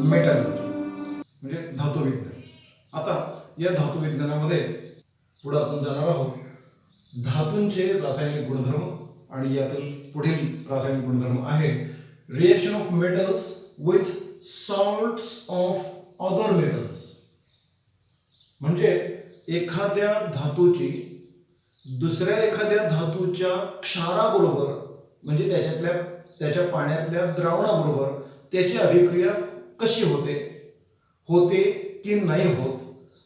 Metallurgy म्हणजे धातुविज्ञान. आता या धातुविज्ञानामध्ये पुढे आपण जाणार आहोत धातूंचे रासायनिक गुणधर्म आणि यातील पुढील रासायनिक गुणधर्म आहे reaction of metals with salts of other metals. म्हणजे एखाद्या धातूची दुसऱ्या एखाद्या धातूच्या क्षाराबरोबर म्हणजे त्याच्या पाण्यातल्या द्रावणाबरोबर त्याची अभिक्रिया कशी होते की नाही होत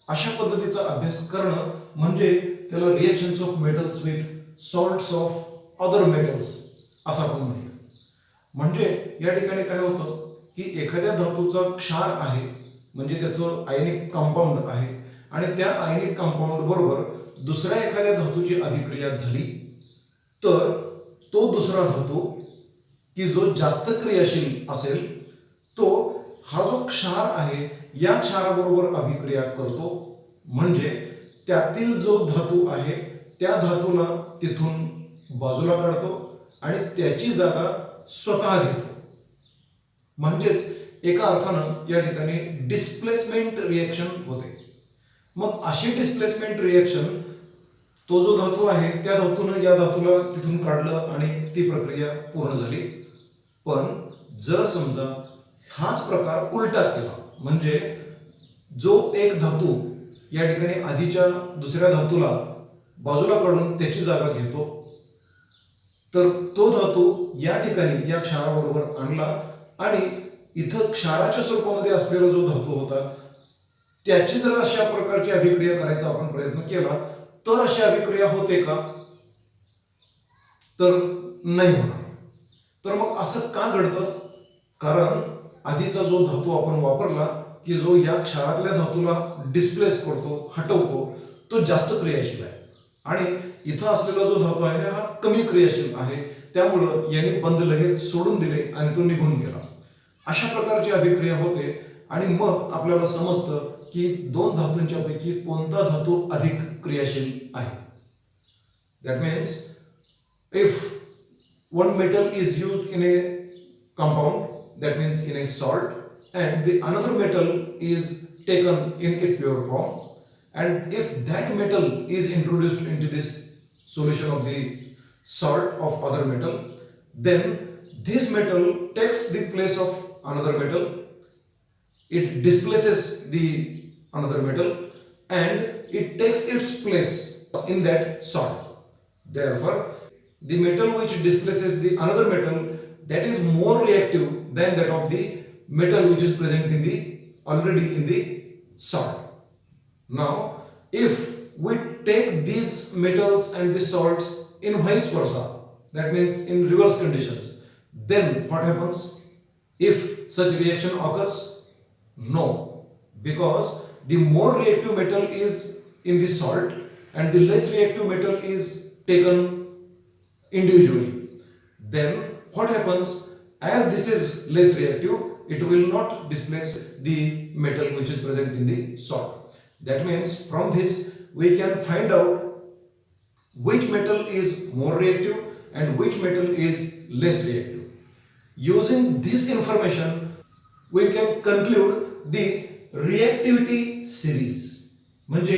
अशा पद्धतीचा अभ्यास करणं म्हणजे त्याला reactions of metals with salts of other metals असं आपण म्हणतो. म्हणजे या ठिकाणी काय होतं की एखाद्या धातूचा क्षार आहे म्हणजे त्याचं आयनिक कंपाऊंड आहे आणि त्या आयनिक कंपाऊंड बरोबर दुसऱ्या एखाद्या धातूची अभिक्रिया झाली तर तो दुसरा धातू की जो जास्त क्रियाशील असेल तो हा जो क्षार आहे या क्षाराबरोबर अभिक्रिया करतो. म्हणजे त्यातील जो धातू आहे त्या धातूला तिथून बाजूला काढतो आणि त्याची जागा स्वतः घेतो. म्हणजेच एका अर्थानं या ठिकाणी डिस्प्लेसमेंट रिएक्शन होते. मग अशी डिस्प्लेसमेंट रिएक्शन तो जो धातू आहे त्या धातूनं या धातूला तिथून काढलं आणि ती प्रक्रिया पूर्ण झाली. पण जर समजा हाच प्रकार उलटा केला म्हणजे जो एक धातू या ठिकाणी आधीच्या दुसऱ्या धातूला बाजूला काढून त्याची जागा घेतो तर तो धातू या ठिकाणी या क्षाराबरोबर आणला आणि इथं क्षाराच्या स्वरूपामध्ये असलेला जो धातू होता त्याची जर अशा प्रकारची अभिक्रिया करायचा आपण प्रयत्न केला तर अशी अभिक्रिया होते का तर नाही होणार. तर मग असं का घडतं कारण आधीचा जो धातू आपण वापरला की जो या क्षारातल्या धातूला डिस्प्लेस करतो हटवतो तो जास्त क्रियाशील आहे आणि इथं असलेला जो धातू आहे हा कमी क्रियाशील आहे. त्यामुळं यांनी बंद लगेच सोडून दिले आणि तो निघून गेला. अशा प्रकारची अभिक्रिया होते आणि मग आपल्याला समजतं की दोन धातूंच्या पैकी कोणता धातू अधिक क्रियाशील आहे. That means if one metal is used in a compound, that means in a salt, and the another metal is taken in its pure form, and if that metal is introduced into this solution of the salt of other metal, then this metal takes the place of another metal, it displaces the another metal and it takes its place in that salt. Therefore the metal which displaces the another metal that is more reactive than that of the metal which is present in the already in the salt. Now if we take these metals and the salts in vice versa, that means in reverse conditions, then what happens if such reaction occurs? No, because the more reactive metal is in the salt and the less reactive metal is taken individually. Then what happens as this is less reactive it will not displace the metal which is present in the salt. That means from this we can find out which metal is more reactive and which metal is less reactive. Using this information we can conclude the reactivity series. म्हणजे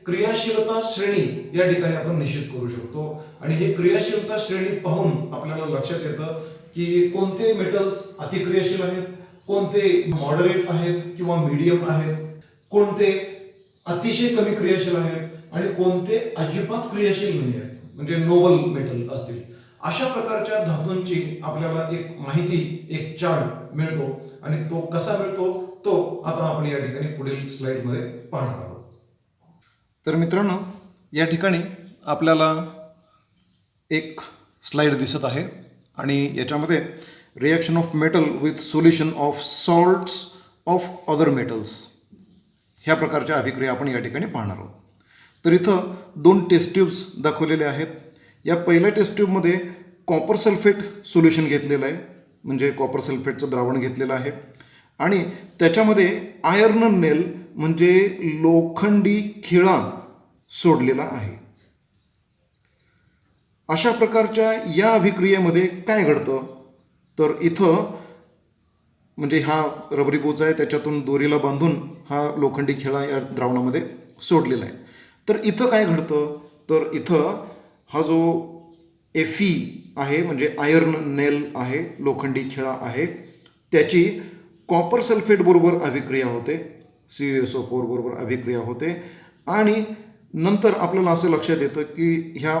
क्रियाशीलता श्रेणी या ठिकाणी आपण निश्चित करू शकतो आणि ही क्रियाशीलता श्रेणी पाहून आपल्याला लक्षात येतं की कोणते मेटल्स अतिक्रियाशील आहेत, कोणते मॉडरेट आहेत किंवा मीडियम आहेत, कोणते अतिशय कमी क्रियाशील आहेत आणि कोणते अजिबात क्रियाशील नाही आहेत म्हणजे नोबल मेटल असतील. अशा प्रकारच्या धातूंची आपल्याला एक माहिती एक चार्ट मिळतो आणि तो कसा मिळतो तो आता आपण या ठिकाणी पुढील स्लाइडमध्ये पाहणार आहोत. तर मित्रांनो या ठिकाणी आपल्याला एक स्लाइड दिसत आहे आणि याच्यामध्ये reaction of metal with solution of salts of other metals ह्या प्रकारच्या अभिक्रिया आपण या ठिकाणी पाहणार आहोत. तर इथं दोन टेस्ट ट्यूब्स दाखवलेले आहेत. या पहिल्या टेस्ट ट्यूबमध्ये कॉपर सल्फेट सोल्युशन घेतलेलं आहे म्हणजे कॉपर सल्फेटचं द्रावण घेतलेलं आहे आणि त्याच्यामध्ये आयर्न नेल म्हणजे लोखंडी खिळा सोडलेला आहे. अशा प्रकारच्या या अभिक्रियेमध्ये काय घडतं तर इथं म्हणजे हा रबरी बोचा आहे, त्याच्यातून दोरीला बांधून हा लोखंडी खिळा या द्रावणामध्ये सोडलेला आहे. तर इथं काय घडतं, तर इथं हा जो Fe आहे म्हणजे आयर्न नेल आहे, लोखंडी खिळा आहे, त्याची कॉपर सल्फेट बरोबर अभिक्रिया होते, CuSO4 बरोबर अभिक्रिया होते. आणि नंतर आपल्याला असं लक्षात येतं की ह्या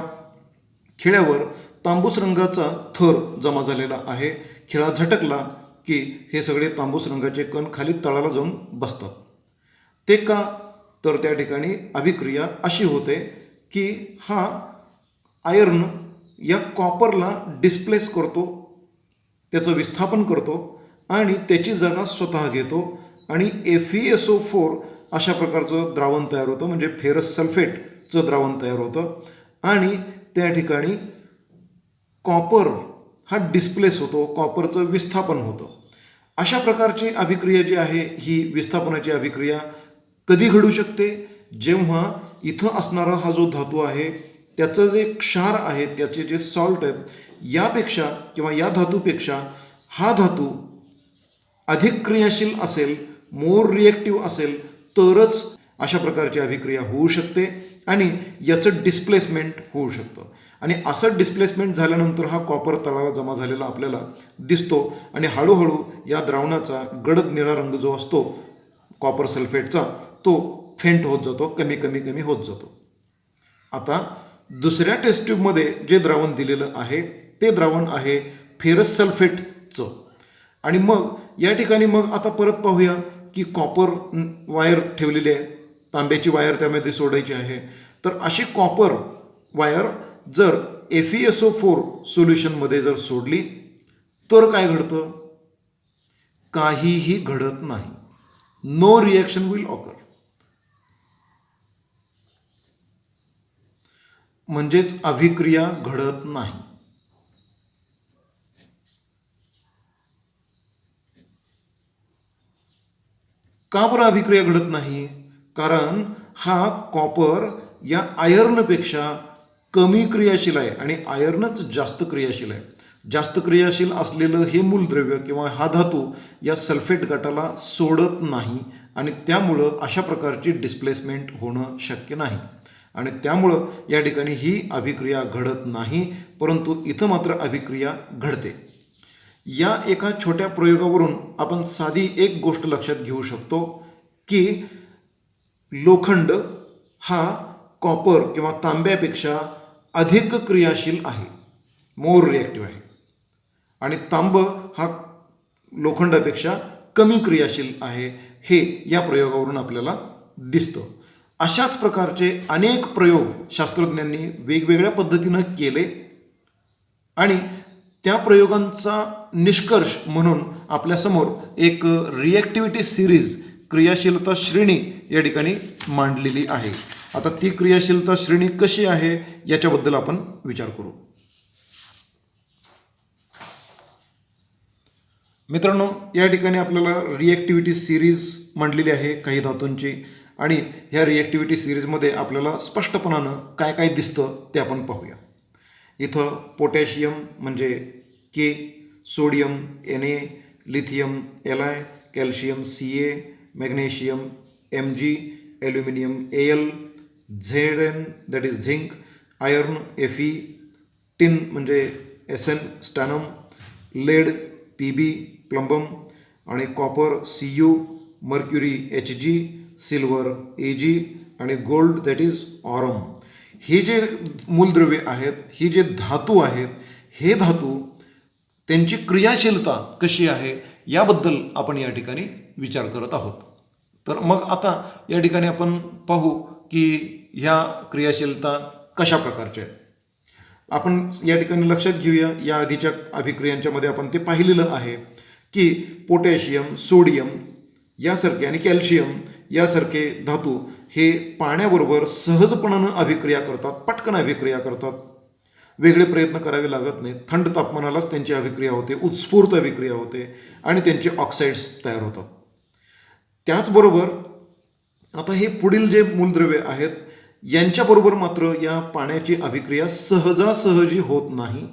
खिळ्यावर तांबूस रंगाचा थर जमा झालेला आहे. खिळा झटकला की हे सगळे तांबूस रंगाचे कण खाली तळाला जाऊन बसतात. ते का, तर त्या ठिकाणी अभिक्रिया अशी होते की हा आयर्न या कॉपरला डिस्प्लेस करतो, त्याचं विस्थापन करतो आणि त्याची जागा स्वतः घेतो आणि FeSO4 अशा प्रकारचं द्रावण तयार होतं, म्हणजे फेरस सल्फेटचं द्रावण तयार होतं आणि त्या ठिकाणी कॉपर हा डिस्प्लेस होतो, कॉपरचं विस्थापन होतं. अशा प्रकारची अभिक्रिया जी आहे ही विस्थापनाची अभिक्रिया कधी घडू शकते, जेव्हा इथं असणारा हा जो धातू आहे त्याचं जे क्षार आहे, त्याचे जे सॉल्ट आहेत, यापेक्षा किंवा या धातूपेक्षा हा धातू अधिक क्रियाशील असेल, मोर रिएक्टिव्ह असेल, तरच अशा प्रकारची अभिक्रिया होऊ शकते आणि याचं डिस्प्लेसमेंट होऊ शकतं. आणि असं डिस्प्लेसमेंट झाल्यानंतर हा कॉपर तळाला जमा झालेला आपल्याला दिसतो आणि हळूहळू या द्रावणाचा गडद निळा रंग जो असतो कॉपर सल्फेटचा, तो फेंट होत जातो, कमी कमी कमी होत जातो. आता दुसऱ्या टेस्ट ट्यूबमध्ये जे द्रावण दिलेलं आहे ते द्रावण आहे फेरस सल्फेटचं. आणि मग या ठिकाणी मग आता परत पाहूया की कॉपर वायर ठेवलेली आहे, तांब्याची वायर त्यामध्ये सोडायची आहे. तर अशी कॉपर वायर जर FeSO4 सोल्युशनमध्ये जर सोडली तर काय घडतं, काहीही घडत नाही. No reaction will occur. म्हणजेच अभिक्रिया घडत नाही. का बरं अभिक्रिया घडत नाही, कारण हा कॉपर या आयर्नपेक्षा कमी क्रियाशील आहे आणि आयर्नच जास्त क्रियाशील आहे. जास्त क्रियाशील असलेलं हे मूलद्रव्य किंवा हा धातू या सल्फेट गटाला सोडत नाही आणि त्यामुळं अशा प्रकारची डिस्प्लेसमेंट होणं शक्य नाही आणि त्यामुळं या ठिकाणी ही अभिक्रिया घडत नाही. परंतु इथं मात्र अभिक्रिया घडते. या एका छोट्या प्रयोगावरून आपण साधी एक गोष्ट लक्षात घेऊ शकतो की लोखंड हा कॉपर किंवा तांब्यापेक्षा अधिक क्रियाशील आहे, मोर रिॲक्टिव्ह आहे, आणि तांब हा लोखंडापेक्षा कमी क्रियाशील आहे, हे या प्रयोगावरून आपल्याला दिसतं. अशाच प्रकारचे अनेक प्रयोग शास्त्रज्ञांनी वेगवेगळ्या पद्धतीनं केले आणि त्या प्रयोगांचा निष्कर्ष म्हणून आपल्यासमोर एक रिॲक्टिव्हिटी सिरीज, क्रियाशीलता श्रेणी या ठिकाणी मांडलेली आहे. आता ती क्रियाशीलता श्रेणी कशी आहे याच्याबद्दल आपण विचार करू. मित्रांनो, या ठिकाणी आपल्याला रिॲक्टिव्हिटी सिरीज मांडलेली आहे काही धातूंची आणि ह्या रिॲक्टिव्हिटी सिरीजमध्ये आपल्याला स्पष्टपणानं काय काय दिसतं ते आपण पाहूया. इथं पोटॅशियम म्हणजे K, sodium Na, lithium Li, calcium Ca, magnesium Mg, aluminium Al, Zn that is zinc, iron Fe, tin म्हणजे Sn स्टॅनम, लेड Pb प्लंबम आणि copper Cu, mercury Hg, silver Ag आणि गोल्ड दॅट इज ऑरम. हे जे मूलद्रव्ये आहेत, ही जे धातू आहेत, हे धातू त्यांची क्रियाशीलता कशी आहे याबद्दल आपण या ठिकाणी विचार करत आहोत. तर मग आता या ठिकाणी आपण पाहू की ह्या क्रियाशीलता कशा प्रकारच्या आहेत. आपण या ठिकाणी लक्षात घेऊया, या आधीच्या अभिक्रियांच्या मध्ये आपण ते पाहिलेलं आहे की पोटॅशियम, सोडियम यासारखे आणि कॅल्शियम यासारखे धातू हे पाण्याबरोबर सहजपणानं अभिक्रिया करतात, पटकन अभिक्रिया करतात, वेगळे प्रयत्न करावे लागत नाहीत. थंड तापमानालाच त्यांची अभिक्रिया होते, उत्स्फूर्त अभिक्रिया होते आणि त्यांचे ऑक्साईड्स तयार होतात. त्याचबरोबर आता हे पुढील जे मूलद्रव्ये आहेत यांच्याबरोबर मात्र या पाण्याची अभिक्रिया सहजासहजी होत नाही.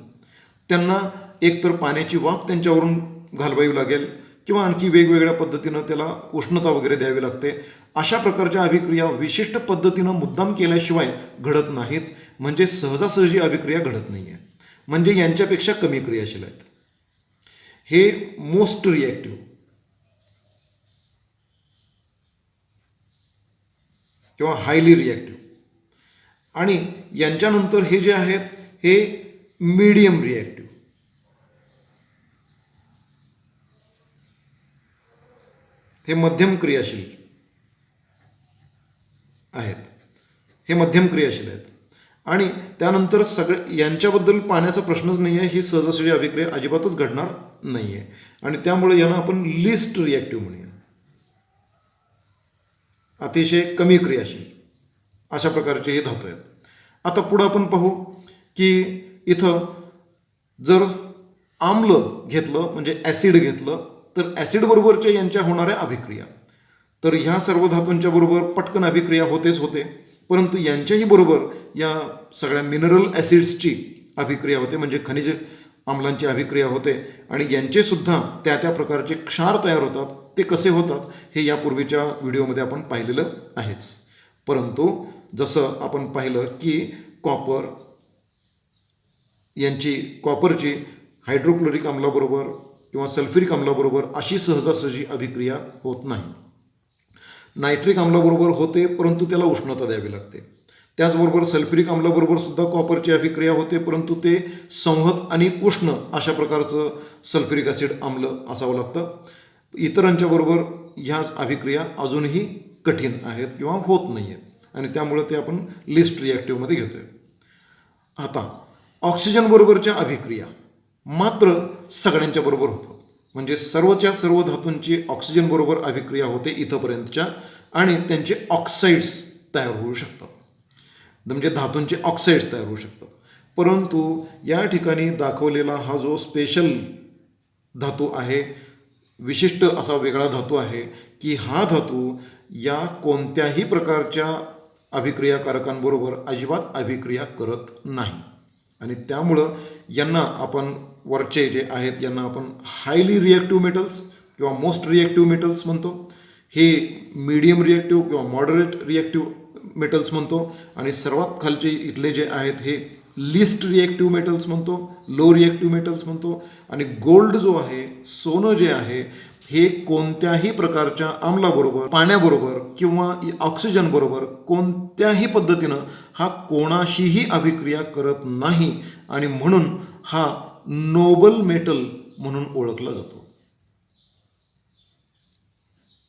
त्यांना एकतर पाण्याची वाफ त्यांच्यावरून घालवावी लागेल किंवा आणखी वेगवेगळ्या पद्धतीनं त्याला उष्णता वगैरे द्यावी लागते. अशा प्रकारच्या अभिक्रिया विशिष्ट पद्धतीनं मुद्दाम केल्याशिवाय घडत नाहीत, म्हणजे सहजासहजी अभिक्रिया घडत नाही आहे, म्हणजे यांच्यापेक्षा कमी क्रियाशील आहेत. हे मोस्ट रिॲक्टिव्ह किंवा हायली रिॲक्टिव्ह, आणि यांच्यानंतर हे जे आहेत हे मीडियम रिॲक्टिव्ह. हे मध्यम क्रियाशील आहेत, हे मध्यम क्रियाशील आहेत. आणि त्यानंतर यांच्याबद्दल पाण्याचा प्रश्नच नाही आहे, ही सहजासहजी अभिक्रिया अजिबातच घडणार नाही आहे, आणि त्यामुळे यांना आपण लिस्ट रिॲक्टिव्ह म्हणूया, अतिशय कमी क्रियाशील अशा प्रकारचे हे धातू आहेत. आता पुढं आपण पाहू की इथं जर आम्ल घेतलं म्हणजे ॲसिड घेतलं तर ॲसिड बरोबरच्या यांच्या होणाऱ्या अभिक्रिया, तर ह्या सर्व धातूंच्या बरोबर पटकन अभिक्रिया होतेच होते, परंतु यांच्याही बरोबर या सगळ्या मिनरल ॲसिड्सची अभिक्रिया होते, म्हणजे खनिज आम्लांची अभिक्रिया होते, आणि यांचे सुद्धा त्या त्या प्रकारचे क्षार तयार होतात. ते कसे होतात हे यापूर्वीच्या व्हिडिओमध्ये आपण पाहिलेलं आहेच. परंतु जसं आपण पाहिलं की कॉपरची हायड्रोक्लोरिक आम्लाबरोबर किंवा सल्फ्युरिक आम्लाबरोबर अशी सहजासहजी अभिक्रिया होत नाही. नायट्रिक आम्लाबरोबर होते, परंतु त्याला उष्णता द्यावी लागते. त्याचबरोबर सल्फ्युरिक आम्लाबरोबर सुद्धा कॉपरची अभिक्रिया होते, परंतु ते संहत आणि उष्ण अशा प्रकारचं सल्फ्युरिक ॲसिड आम्ल असावं लागतं. इतरांच्या बरोबर ह्या अभिक्रिया अजूनही कठीण आहेत किंवा होत नाही आहेत, आणि त्यामुळे ते आपण लिस्ट रिॲक्टिव्हमध्ये घेतोय. आता ऑक्सिजन बरोबरच्या अभिक्रिया मात्र सगळ्यांच्या बरोबर होतं, म्हणजे सर्वच्या सर्व धातूंची ऑक्सिजन बरोबर अभिक्रिया होते इथंपर्यंतच्या, आणि त्यांचे ऑक्साईड्स तयार होऊ शकतात, म्हणजे धातूंचे ऑक्साईड्स तयार होऊ शकतात. परंतु या ठिकाणी दाखवलेला हा जो स्पेशल धातू आहे, विशिष्ट असा वेगळा धातू आहे की हा धातू या कोणत्याही प्रकारच्या अभिक्रियाकारकांबरोबर अजिबात अभिक्रिया करत नाही, आणि त्यामुळं यांना आपण वरचे जे आहेत यांना आपण हायली रिॲक्टिव्ह मेटल्स किंवा मोस्ट रिॲक्टिव्ह मेटल्स म्हणतो, हे मीडियम रिॲक्टिव्ह किंवा मॉडरेट रिॲक्टिव्ह मेटल्स म्हणतो, आणि सर्वात खालचे इथले जे आहेत हे लिस्ट रिॲक्टिव्ह मेटल्स म्हणतो, लो रिॲक्टिव्ह मेटल्स म्हणतो. आणि गोल्ड जो आहे, सोनं जे आहे, हे कोणत्याही प्रकारच्या आम्लाबरोबर, पाण्याबरोबर किंवा ऑक्सिजन बरोबर कोणत्याही पद्धतीनं हा कोणाशीही अभिक्रिया करत नाही, आणि म्हणून हा नोबल मेटल म्हणून ओळखला जातो.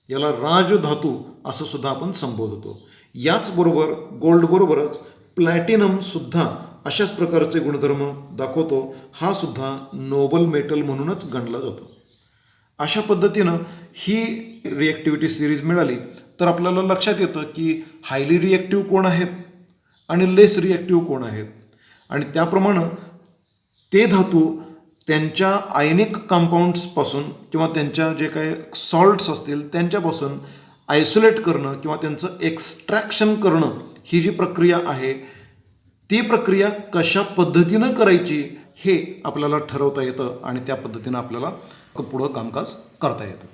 याला राजधातू असं सुद्धा आपण संबोधतो. याचबरोबर गोल्ड बरोबरच प्लॅटिनम सुद्धा अशाच प्रकारचे गुणधर्म दाखवतो, हा सुद्धा नोबल मेटल म्हणूनच गणला जातो. अशा पद्धतीनं ही रिॲक्टिव्हिटी सिरीज मिळाली तर आपल्याला लक्षात येतं की हायली रिॲक्टिव्ह कोण आहेत आणि लेस रिॲक्टिव्ह कोण आहेत, आणि त्याप्रमाणे ते धातू त्यांच्या आयनिक कंपाऊंड्सपासून किंवा त्यांच्या जे काही सॉल्ट्स असतील त्यांच्यापासून आयसोलेट करणं किंवा त्यांचं एक्स्ट्रॅक्शन करणं ही जी प्रक्रिया आहे, ती प्रक्रिया कशा पद्धतीनं करायची हे आपल्याला ठरवता येतं, आणि त्या पद्धतीनं आपल्याला पुढं कामकाज करता येतं.